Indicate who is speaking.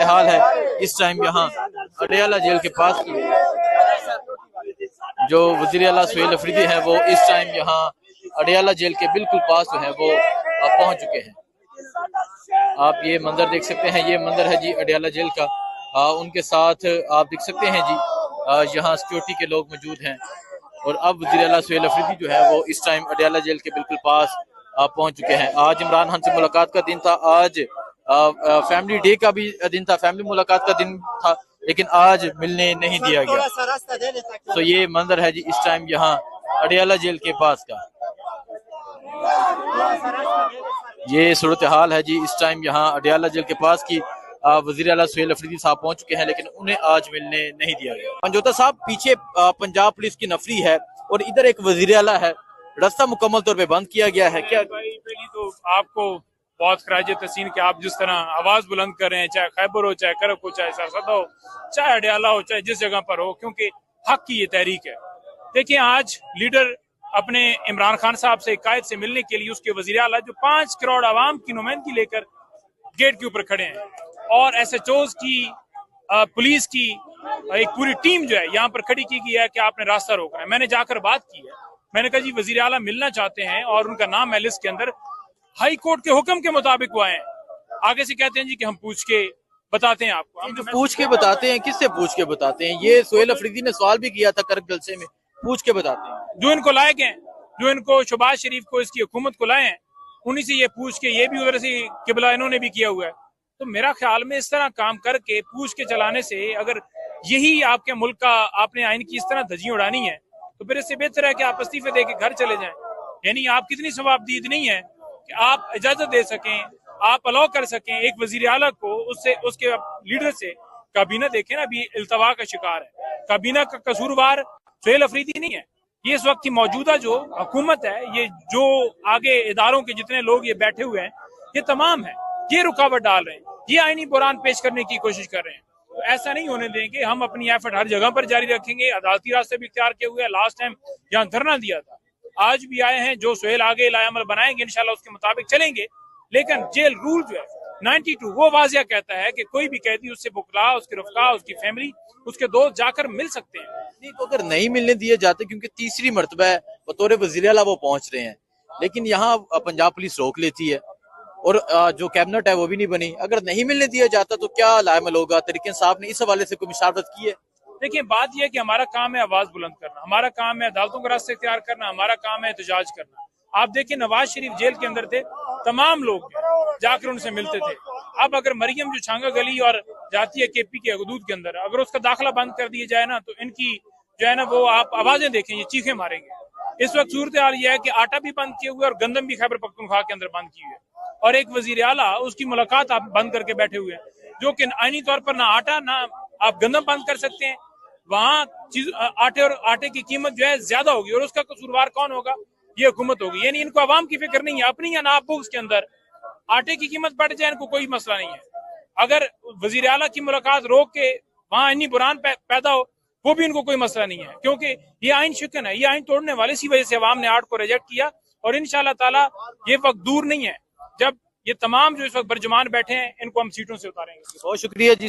Speaker 1: صورتحال ہے اس ٹائم یہاں اڈیالہ جیل کے پاس کی، جو وزیر اعلیٰ سہیل افریدی ہے وہ اس ٹائم یہاں اڈیالہ جیل کے بالکل پاس جو ہے وہ پہنچ چکے ہیں۔ آپ یہ منظر دیکھ سکتے ہیں، یہ منظر ہے جی اڈیالہ جیل کا، ان کے ساتھ آپ دیکھ سکتے ہیں جی یہاں سیکورٹی کے لوگ موجود ہیں، اور اب وزیر اعلیٰ سہیل افریدی جو ہے وہ اس ٹائم اڈیالہ جیل کے بالکل پاس پہنچ چکے ہیں۔ آج عمران خان سے ملاقات کا دن تھا، آج فیملی ڈے کا بھی دن تھا، فیملی ملاقات کا دن تھا، لیکن آج ملنے نہیں دیا گیا۔ تو یہ منظر ہے جی اس ٹائم یہاں اڈیالہ جیل کے پاس کا، یہ صورتحال ہے جی اس ٹائم یہاں اڈیالہ جیل کے پاس کی۔ وزیر اعلیٰ سہیل افریدی صاحب پہنچ چکے ہیں، لیکن انہیں آج ملنے نہیں دیا گیا۔ پنجوتا صاحب پیچھے پنجاب پولیس کی نفری ہے اور ادھر ایک وزیر اعلیٰ ہے، راستہ مکمل طور پہ بند کیا گیا ہے کیا؟
Speaker 2: پہلی تو آپ کو بہت خراج تحسین کہ آپ جس طرح آواز بلند کر رہے ہیں، چاہے خیبر ہو، چاہے کرک ہو، چاہے سرسد ہو، چاہے اڈیالہ ہو، چاہے جس جگہ پر ہو، کیونکہ حق کی یہ تحریک ہے۔ دیکھیں آج لیڈر اپنے عمران خان صاحب سے، قائد سے ملنے کے لیے اس کے وزیر اعلیٰ جو 5 کروڑ عوام کی نمائندگی لے کر گیٹ کے اوپر کھڑے ہیں، اور ایس ایچ اوز کی، پولیس کی ایک پوری ٹیم جو ہے یہاں پر کھڑی کی گئی ہے کہ آپ نے راستہ روکنا ہے۔ میں نے جا کر بات کی ہے، میں نے کہا جی وزیر اعلیٰ ملنا چاہتے ہیں اور ان کا نام ہے لسٹ کے اندر، ہائی کورٹ کے حکم کے مطابق وہ آئے ہیں۔ آگے سے کہتے ہیں جی کہ ہم پوچھ کے بتاتے ہیں آپ کو۔ ہم
Speaker 1: پوچھ کے بتاتے ہیں، کس سے پوچھ کے بتاتے ہیں؟ یہ سہیل افریدی نے سوال بھی کیا تھا کرک جلسے میں، پوچھ کے بتاتے ہیں
Speaker 2: جو ان کو لائے گئے، جو ان کو شہباز شریف کو، اس کی حکومت کو لائے ہیں، انہی سے یہ پوچھ کے، یہ بھی ادھر سے قبلہ انہوں نے بھی کیا ہوا ہے۔ تو میرا خیال میں اس طرح کام کر کے پوچھ کے چلانے سے، اگر یہی آپ کے ملک کا آپ نے آئین کی اس طرح دھجیاں اڑانی ہے تو پھر اس سے بہتر ہے کہ آپ استعفے دے کے گھر چلے جائیں۔ یعنی آپ کتنی ثوابدید نہیں ہے کہ آپ اجازت دے سکیں، آپ الاؤ کر سکیں ایک وزیر اعلیٰ کو اس کے لیڈر سے۔ کابینہ دیکھیں نا، ابھی التوا کا شکار ہے، کابینہ کا قصوروار سہیل افریدی نہیں ہے، یہ اس وقت کی موجودہ جو حکومت ہے، یہ جو آگے اداروں کے جتنے لوگ یہ بیٹھے ہوئے ہیں، یہ تمام ہیں، یہ رکاوٹ ڈال رہے ہیں، یہ آئینی بحران پیش کرنے کی کوشش کر رہے ہیں۔ تو ایسا نہیں ہونے دیں گے، ہم اپنی ایفرٹ ہر جگہ پر جاری رکھیں گے، عدالتی راستے بھی اختیار کیے ہوئے ہیں، لاسٹ ٹائم یہاں دھرنا دیا تھا، آج بھی آئے ہیں، جو سہیل آگے لائے عمل بنائیں گے انشاءاللہ اس کے مطابق چلیں گے۔ لیکن جیل رول جو ہے 92 وہ واضح کہتا ہے کہ کوئی بھی قیدی اس سے بکلا، اس کے رفقا، اس کی فیملی، اس کے دوست جا کر مل سکتے ہیں۔
Speaker 1: نہیں تو اگر نہیں ملنے دیے جاتے، کیونکہ تیسری مرتبہ ہے بطور وزیر اعلیٰ وہ پہنچ رہے ہیں، لیکن یہاں پنجاب پولیس روک لیتی ہے اور جو کیبنٹ ہے وہ بھی نہیں بنی، اگر نہیں ملنے دیا جاتا تو کیا لائمل ہوگا؟ طریق انصاف نے اس حوالے سے کوئی مشاورت کی ہے؟
Speaker 2: دیکھیں بات یہ ہے کہ ہمارا کام ہے آواز بلند کرنا، ہمارا کام ہے عدالتوں کا راستہ اختیار کرنا، ہمارا کام ہے احتجاج کرنا۔ آپ دیکھیں نواز شریف جیل کے اندر تھے، تمام لوگ جا کر ان سے ملتے تھے۔ اب اگر مریم جو چھانگا گلی اور جاتی ہے کے پی کے حدود کے اندر، اگر اس کا داخلہ بند کر دیا جائے نا تو ان کی جو ہے نا وہ آپ آوازیں دیکھیں، یہ چیخیں ماریں گے۔ اس وقت صورتحال یہ ہے کہ آٹا بھی بند کیے ہوئے اور گندم بھی خیبر پختونخوا کے اندر بند کی ہوئی ہے، اور ایک وزیر اعلیٰ اس کی ملاقات آپ بند کر کے بیٹھے ہوئے ہیں، جو کہ آئینی طور پر نہ آٹا نہ آپ گندم بند کر سکتے ہیں۔ وہاں آٹے کی قیمت جو ہے زیادہ ہوگی، اور اس کا قصوروار کون ہوگا؟ یہ حکومت ہوگی۔ یعنی ان کو عوام کی فکر نہیں ہے، اپنی یا ناب بکس کے اندر آٹے کی قیمت بڑھ جائے ان کو کوئی مسئلہ نہیں ہے، اگر وزیر اعلیٰ کی ملاقات روک کے وہاں انی بحران پیدا ہو وہ بھی ان کو کوئی مسئلہ نہیں ہے، کیونکہ یہ آئین شکن ہے، یہ آئین توڑنے والے، اسی وجہ سے عوام نے 8 کو ریجیکٹ کیا، اور انشاءاللہ تعالی یہ وقت دور نہیں ہے جب یہ تمام جو اس وقت برجمان بیٹھے ہیں ان کو ہم سیٹوں سے اتاریں گے۔
Speaker 1: بہت شکریہ جی۔